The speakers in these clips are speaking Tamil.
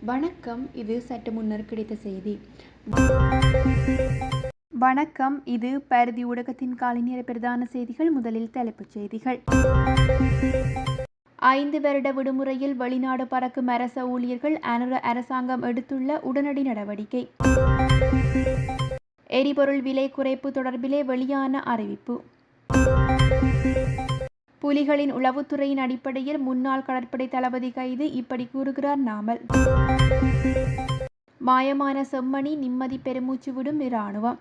வணக்கம். இது சற்று முன்னர் கிடைத்த செய்தி. வணக்கம். இது பருதி ஊடகத்தின் காலை நேர பிரதான செய்திகள். முதலில் தலைப்புச் செய்திகள். 5 வருட விடுமுறையில் வெளிநாடு பறக்கும் அரச ஊழியர்கள் அரசாங்கம் எடுத்துள்ள உடனடி நடவடிக்கை. எரிபொருள் விலை குறைப்பு தொடர்பிலே வெளியான அறிவிப்பு. புலிகளின் உளவுத்துறையின் அடிப்படையில் முன்னாள் கடற்படை தளபதி கைது. இப்படி கூறுகிறார் நாமல். மாயமான செம்மணி நிம்மதி பெருமூச்சு விடும் இராணுவம்.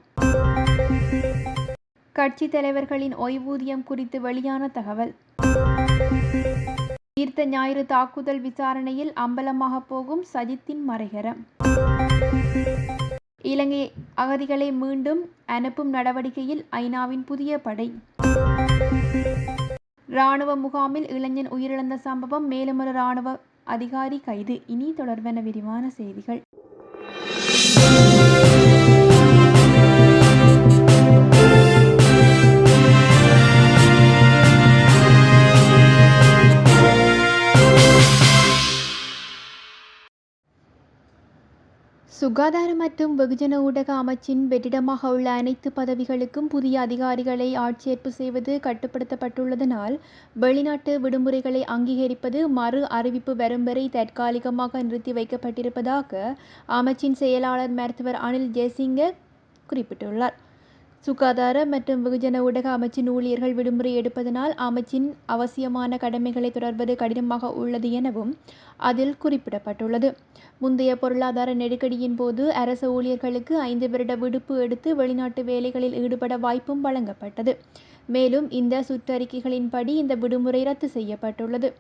கட்சி தலைவர்களின் ஓய்வூதியம் குறித்து வெளியான தகவல். ஈர்த்த ஞாயிறு தாக்குதல் விசாரணையில் அம்பலமாக போகும் சஜித்தின் மறைகரம். இலங்கை அகதிகளை மீண்டும் அனுப்பும் நடவடிக்கையில் ஐநாவின் புதிய படை. இராணுவ முகாமில் இளைஞன் உயிரிழந்த சம்பவம். மேலும் ஒரு இராணுவ அதிகாரி கைது. இனி தொடர்பான விரிவான செய்திகள். சுகாதார மற்றும் வெகுஜன ஊடக அமைச்சின் வெற்றிடமாக உள்ள அனைத்து பதவிகளுக்கும் புதிய அதிகாரிகளை ஆட்சேர்ப்பு செய்வது கட்டுப்படுத்தப்பட்டுள்ளதனால் வெளிநாட்டு விடுமுறைகளை அங்கீகரிப்பது மறு அறிவிப்பு வரும் வரை தற்காலிகமாக நிறுத்தி வைக்கப்பட்டிருப்பதாக அமைச்சின் செயலாளர் மருத்துவர் அனில் ஜெயசிங்க குறிப்பிட்டுள்ளார். சுகாதார மற்றும் வெகுஜன ஊடக அமைச்சின் ஊழியர்கள் விடுமுறை எடுப்பதனால் அமைச்சின் அவசியமான கடமைகளை தொடர்வது கடினமாக உள்ளது எனவும் அதில் குறிப்பிடப்பட்டுள்ளது. முந்தைய பொருளாதார நெருக்கடியின் போது அரச ஊழியர்களுக்கு 5 வருட விடுப்பு எடுத்து வெளிநாட்டு வேலைகளில் ஈடுபட வாய்ப்பும் வழங்கப்பட்டது. மேலும் இந்த சுற்றறிக்கைகளின்படி இந்த விடுமுறை ரத்து செய்யப்பட்டுள்ளது.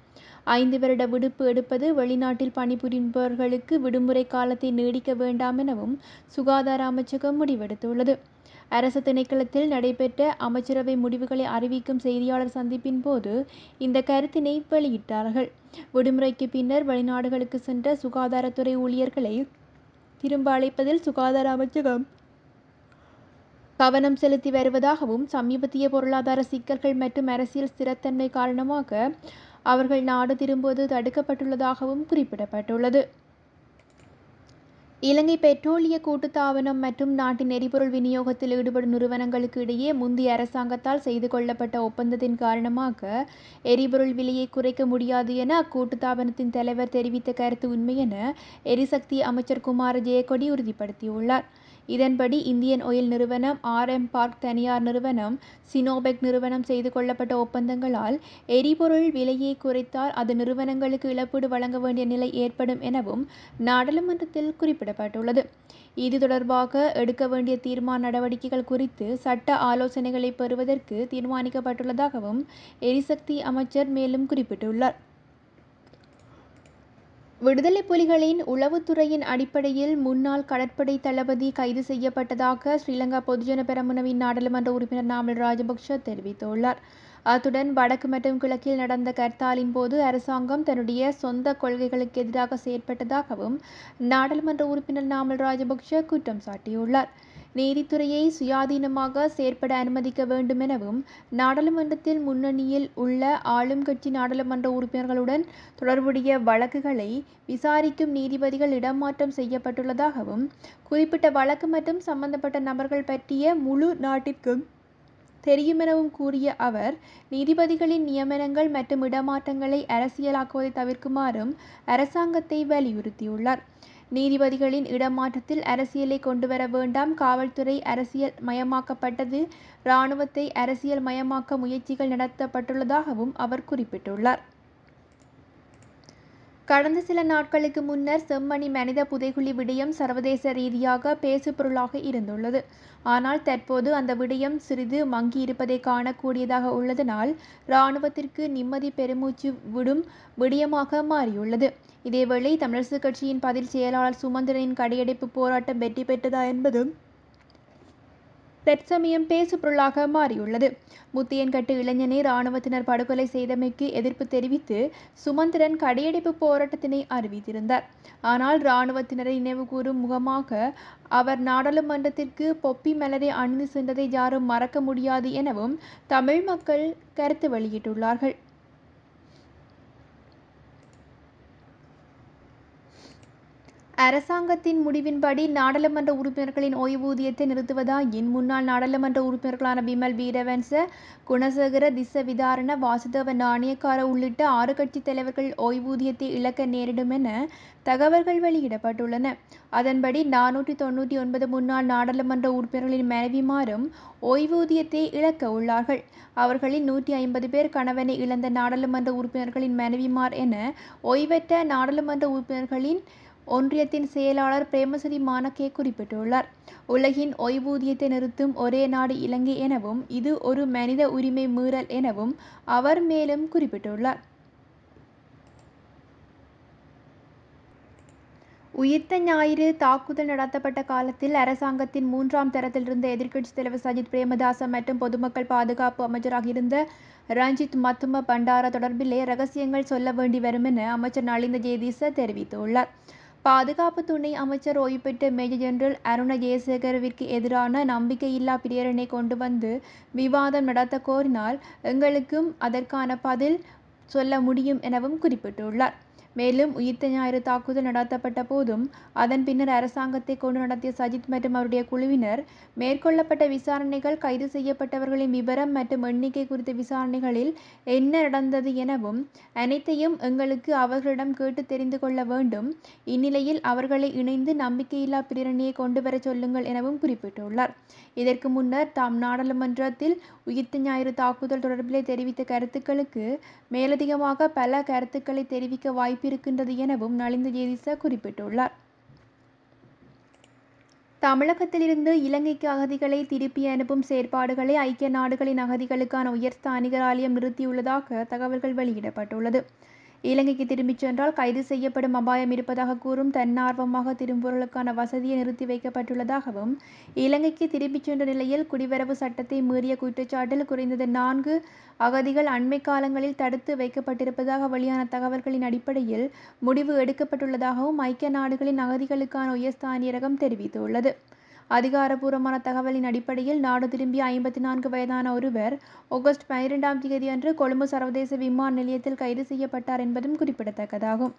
5 வருட விடுப்பு எடுப்பது வெளிநாட்டில் பணிபுரிபவர்களுக்கு விடுமுறை காலத்தை நீடிக்க வேண்டாம் எனவும் சுகாதார அமைச்சகம் முடிவெடுத்துள்ளது. அரசு திணைக்களத்தில் நடைபெற்ற அமைச்சரவை முடிவுகளை அறிவிக்கும் செய்தியாளர் சந்திப்பின் போது இந்த கருத்தினை வெளியிட்டார்கள். விடுமுறைக்கு பின்னர் வெளிநாடுகளுக்கு சென்ற சுகாதாரத்துறை ஊழியர்களை திரும்ப அழைப்பதில் சுகாதார அமைச்சகம் கவனம் செலுத்தி வருவதாகவும் சமீபத்திய பொருளாதார சிக்கல்கள் மற்றும் அரசியல் ஸ்திரத்தன்மை காரணமாக அவர்கள் நாடு திரும்புவது தடுக்கப்பட்டுள்ளதாகவும் குறிப்பிடப்பட்டுள்ளது. இலங்கை பெட்ரோலிய கூட்டுத்தாபனம் மற்றும் நாட்டின் எரிபொருள் விநியோகத்தில் ஈடுபடும் நிறுவனங்களுக்கு இடையே முந்தைய அரசாங்கத்தால் செய்து கொள்ளப்பட்ட ஒப்பந்தத்தின் காரணமாக எரிபொருள் விலையை குறைக்க முடியாது என அக்கூட்டுத்தாபனத்தின் தலைவர் தெரிவித்த கருத்து உண்மை என எரிசக்தி அமைச்சர் குமார ஜெயக்கொடி உறுதிப்படுத்தியுள்ளார். இதன்படி இந்தியன் ஆயில் நிறுவனம், RM பார்க் தனியார் நிறுவனம், சினோபெக் நிறுவனம் செய்து கொள்ளப்பட்ட ஒப்பந்தங்களால் எரிபொருள் விலையை குறைத்தால் அது நிறுவனங்களுக்கு இழப்பீடு வழங்க வேண்டிய நிலை ஏற்படும் எனவும் நாடாளுமன்றத்தில் குறிப்பிடப்பட்டுள்ளது. இது தொடர்பாக எடுக்க வேண்டிய தீர்மான நடவடிக்கைகள் குறித்து சட்ட ஆலோசனைகளை பெறுவதற்கு தீர்மானிக்கப்பட்டுள்ளதாகவும் எரிசக்தி அமைச்சர் மேலும் குறிப்பிட்டுள்ளார். விடுதலை புலிகளின் உளவுத்துறையின் அடிப்படையில் முன்னாள் கடற்படை தளபதி கைது செய்யப்பட்டதாக ஸ்ரீலங்கா பொதுஜன பெரமுனவின் நாடாளுமன்ற உறுப்பினர் நாமல் ராஜபக்ஷ தெரிவித்துள்ளார். அத்துடன் வடக்கு மற்றும் கிழக்கில் நடந்த கர்த்தாலின் போது அரசாங்கம் தன்னுடைய சொந்த கொள்கைகளுக்கு எதிராக செயற்பட்டதாகவும் நாடாளுமன்ற உறுப்பினர் நாமல் ராஜபக்ஷ குற்றம் சாட்டியுள்ளார். நீதித்துறையை சுயாதீனமாக செயற்பட அனுமதிக்க வேண்டும் எனவும் நாடாளுமன்றத்தில் முன்னணியில் உள்ள ஆளும் கட்சி நாடாளுமன்ற உறுப்பினர்களுடன் தொடர்புடைய வழக்குகளை விசாரிக்கும் நீதிபதிகள் இடமாற்றம் செய்யப்பட்டுள்ளதாகவும் குறிப்பிட்ட வழக்கு மற்றும் சம்பந்தப்பட்ட நபர்கள் பற்றிய முழு நாட்டிற்கும் தெரியும் எனவும் கூறிய அவர் நீதிபதிகளின் நியமனங்கள் மற்றும் இடமாற்றங்களை அரசியலாக்குவதை தவிர்க்குமாறும் அரசாங்கத்தை வலியுறுத்தியுள்ளார். நீதிபதிகளின் இடமாற்றத்தில் அரசியலை கொண்டுவர வேண்டாம். காவல்துறை அரசியல் மயமாக்கப்பட்டது. இராணுவத்தை அரசியல் மயமாக்க முயற்சிகள் நடத்தப்பட்டுள்ளதாகவும் அவர் குறிப்பிட்டுள்ளார். கடந்த சில நாட்களுக்கு முன்னர் செம்மணி மனித புதைகுழி விடயம் சர்வதேச ரீதியாக பேசுபொருளாக இருந்துள்ளது. ஆனால் தற்போது அந்த விடயம் சிறிது மங்கியிருப்பதை காணக்கூடியதாக உள்ளதனால் இராணுவத்திற்கு நிம்மதி பெருமூச்சு விடும் விடயமாக மாறியுள்ளது. இதேவேளை தமிழரசுக் கட்சியின் பதில் செயலாளர் சுமந்திரனின் கடையடைப்பு போராட்டம் வெற்றி பெற்றதா என்பதும் தற்சமயம் பேசுபொருளாக மாறியுள்ளது. முத்தியன்கட்டு இளைஞனை இராணுவத்தினர் படுகொலை செய்தமைக்கு எதிர்ப்பு தெரிவித்து சுமந்திரன் கடையடைப்பு போராட்டத்தினை அறிவித்திருந்தார். ஆனால் இராணுவத்தினரை நினைவுகூரும் முகமாக அவர் நாடாளுமன்றத்திற்கு பொப்பி மலரை அணிந்து சென்றதை யாரும் மறக்க முடியாது எனவும் தமிழ் மக்கள் கருத்து வெளியிட்டுள்ளார்கள். அரசாங்கத்தின் முடிவின்படி நாடாளுமன்ற உறுப்பினர்களின் ஓய்வூதியத்தை நிறுத்துவதாயின் முன்னாள் நாடாளுமன்ற உறுப்பினர்களான விமல் வீரவன்ச, குணசேகர திஸ்ஸவிதாரண, வாசுதேவ நாணயக்கார உள்ளிட்ட 6 கட்சித் தலைவர்கள் ஓய்வூதியத்தை இழக்க நேரிடும் என தகவல்கள் வெளியிடப்பட்டுள்ளன. அதன்படி 499 முன்னாள் நாடாளுமன்ற உறுப்பினர்களின் மனைவிமாரும் ஓய்வூதியத்தை இழக்க உள்ளார்கள். அவர்களில் 150 பேர் கணவனை இழந்த நாடாளுமன்ற உறுப்பினர்களின் மனைவிமார் என ஓய்வற்ற நாடாளுமன்ற உறுப்பினர்களின் ஒன்றியத்தின் செயலாளர் பிரேமசிறி மானகே குறிப்பிட்டுள்ளார். உலகின் ஓய்வூதியத்தை நிறுத்தும் ஒரே நாடு இலங்கை எனவும் இது ஒரு மனித உரிமை மீறல் எனவும் அவர் மேலும் குறிப்பிட்டுள்ளார். உயிர்த்த ஞாயிறு தாக்குதல் நடத்தப்பட்ட காலத்தில் அரசாங்கத்தின் 3ஆம் தரத்தில் இருந்த எதிர்க்கட்சித் தலைவர் சஜித் பிரேமதாச மற்றும் பொதுமக்கள் பாதுகாப்பு அமைச்சராக இருந்த ரஞ்சித் மத்தும பண்டார தொடர்பிலே இரகசியங்கள் சொல்ல வேண்டி வரும் என அமைச்சர் நலிந்த ஜெயதீச தெரிவித்துள்ளார். பாதுகாப்பு துணை அமைச்சர் ஓய்வு பெற்ற மேஜர் ஜெனரல் அருண ஜெயசேகரவிற்கு எதிரான நம்பிக்கையில்லா பிரேரணை கொண்டு வந்து விவாதம் நடத்த கோரினால் எங்களுக்கும் அதற்கான பதில் சொல்ல முடியும் எனவும் குறிப்பிட்டுள்ளார். மேலும் உயிர்த்த ஞாயிறு தாக்குதல் நடத்தப்பட்ட போதும் அதன் பின்னர் அரசாங்கத்தை கொண்டு நடத்திய சஜித் மற்றும் அவருடைய குழுவினர் மேற்கொள்ளப்பட்ட விசாரணைகள், கைது செய்யப்பட்டவர்களின் விபரம் மற்றும் எண்ணிக்கை குறித்த விசாரணைகளில் என்ன நடந்தது எனவும் அனைத்தையும் எங்களுக்கு அவர்களிடம் கேட்டு தெரிந்து கொள்ள வேண்டும். இந்நிலையில் அவர்களை இணைந்து நம்பிக்கையில்லா பிரேரணையை கொண்டு வர சொல்லுங்கள் எனவும் குறிப்பிட்டுள்ளார். இதற்கு முன்னர் தாம் நாடாளுமன்றத்தில் உயிர்த்த ஞாயிறு தாக்குதல் தொடர்பிலே தெரிவித்த கருத்துக்களுக்கு மேலதிகமாக பல கருத்துக்களை தெரிவிக்க வாய்ப்பிருக்கின்றது எனவும் நலிந்த ஜெயதீச குறிப்பிட்டுள்ளார். தமிழகத்திலிருந்து இலங்கைக்கு அகதிகளை திருப்பி அனுப்பும் செயற்பாடுகளை ஐக்கிய நாடுகளின் அகதிகளுக்கான உயர்ஸ்தானிகர் ஆலயம் நிறுத்தியுள்ளதாக தகவல்கள் வெளியிடப்பட்டுள்ளது. இலங்கைக்கு திரும்பிச் சென்றால் கைது செய்யப்படும் அபாயம் இருப்பதாக கூறும் தன்னார்வமாக திரும்புவோர்களுக்கான வசதியை நிறுத்தி வைக்கப்பட்டுள்ளதாகவும், இலங்கைக்கு திரும்பிச் சென்ற நிலையில் குடிவரவு சட்டத்தை மீறிய குற்றச்சாட்டில் குறைந்தது 4 அகதிகள் அண்மை காலங்களில் தடுத்து வைக்கப்பட்டிருப்பதாக வெளியான தகவல்களின் அடிப்படையில் முடிவு எடுக்கப்பட்டுள்ளதாகவும் ஐக்கிய நாடுகளின் அகதிகளுக்கான உயர்ஸ்தானியரகம் தெரிவித்துள்ளது. அதிகாரப்பூர்வமான தகவலின் அடிப்படையில் நாடு திரும்பிய 54 வயதான ஒருவர் ஆகஸ்ட் 12ஆம் தேதியன்று கொழும்பு சர்வதேச விமான நிலையத்தில் கைது செய்யப்பட்டார் என்பதும் குறிப்பிடத்தக்கதாகும்.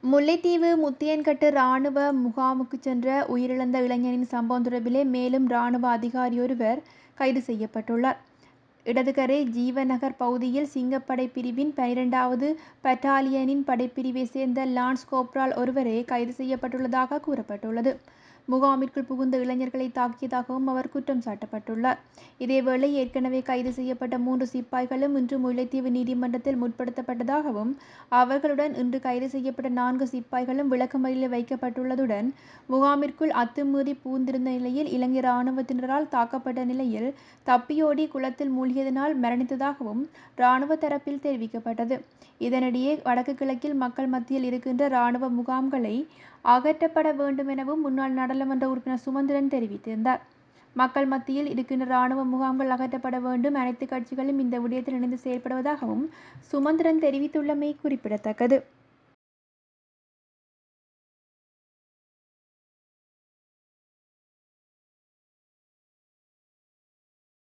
முல்லைத்தீவு முத்தியன்கட்டு இராணுவ முகாமுக்கு சென்ற உயிரிழந்த இளைஞனின் சம்பவம் தொடர்பிலே மேலும் இராணுவ அதிகாரியொருவர் கைது செய்யப்பட்டுள்ளார். இடதுகரை ஜீவநகர் பகுதியில் சிங்கப்படை பிரிவின் 12வது பட்டாலியனின் படைப்பிரிவை சேர்ந்த லான்ஸ் கோப்ரால் ஒருவரே கைது செய்யப்பட்டுள்ளதாக கூறப்பட்டுள்ளது. முகாமிற்குள் புகுந்த இளைஞர்களை தாக்கியதாகவும் அவர் குற்றம் சாட்டப்பட்டுள்ளார். இதேவேளை ஏற்கனவே கைது செய்யப்பட்ட 3 சிப்பாய்களும் இன்று முல்லைத்தீவு நீதிமன்றத்தில் முற்படுத்தப்பட்டதாகவும், அவர்களுடன் இன்று கைது செய்யப்பட்ட 4 சிப்பாய்களும் விளக்கமறியலில் வைக்கப்பட்டுள்ளதுடன், முகாமிற்குள் அத்துமீறி புகுந்திருந்த நிலையில் இலங்கை இராணுவத்தினரால் தாக்கப்பட்ட நிலையில் தப்பியோடி குளத்தில் மூழ்கியதனால் மரணித்ததாகவும் இராணுவ தரப்பில் தெரிவிக்கப்பட்டது. இதனிடையே வடக்கு கிழக்கில் மக்கள் மத்தியில் இருக்கின்ற இராணுவ முகாம்களை அகற்றப்பட வேண்டும் எனவும் முன்னாள் நாடாளுமன்ற உறுப்பினர் சுமந்திரன் தெரிவித்திருந்தார். மக்கள் மத்தியில் இருக்கின்ற இராணுவ முகாம்கள் அகற்றப்பட வேண்டும், அனைத்து கட்சிகளும் இந்த விடயத்தில் இணைந்து செயல்படுவதாகவும் சுமந்திரன் தெரிவித்துள்ளமை குறிப்பிடத்தக்கது.